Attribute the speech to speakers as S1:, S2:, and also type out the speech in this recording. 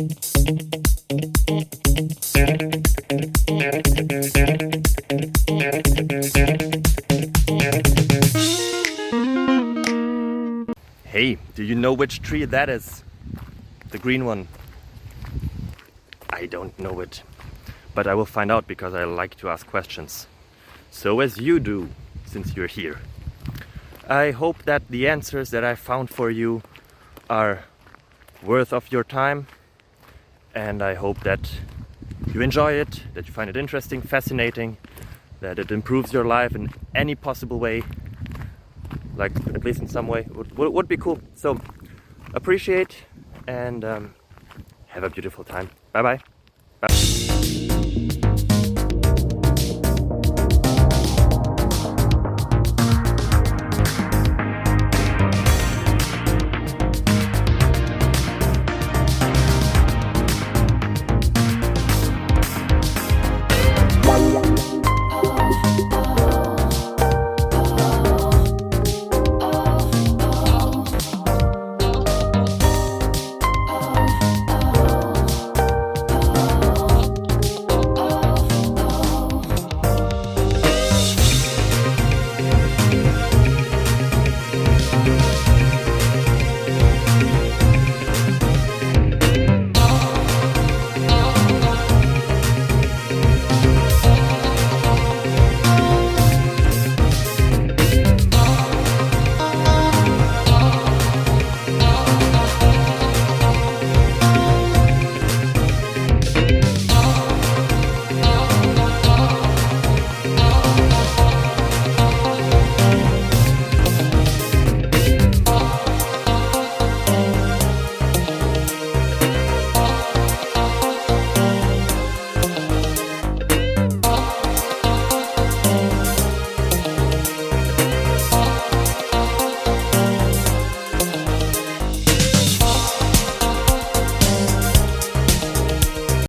S1: Hey, do you know which tree that is? The green one. I don't know it, but I will find out because I like to ask questions. So as you do, since you're here. I hope that the answers that I found for you are worth of your time, and I hope that you enjoy it, that you find it interesting, fascinating, that it improves your life in any possible way, like at least in some way, would be cool. So appreciate and have a beautiful time. Bye bye. Bye.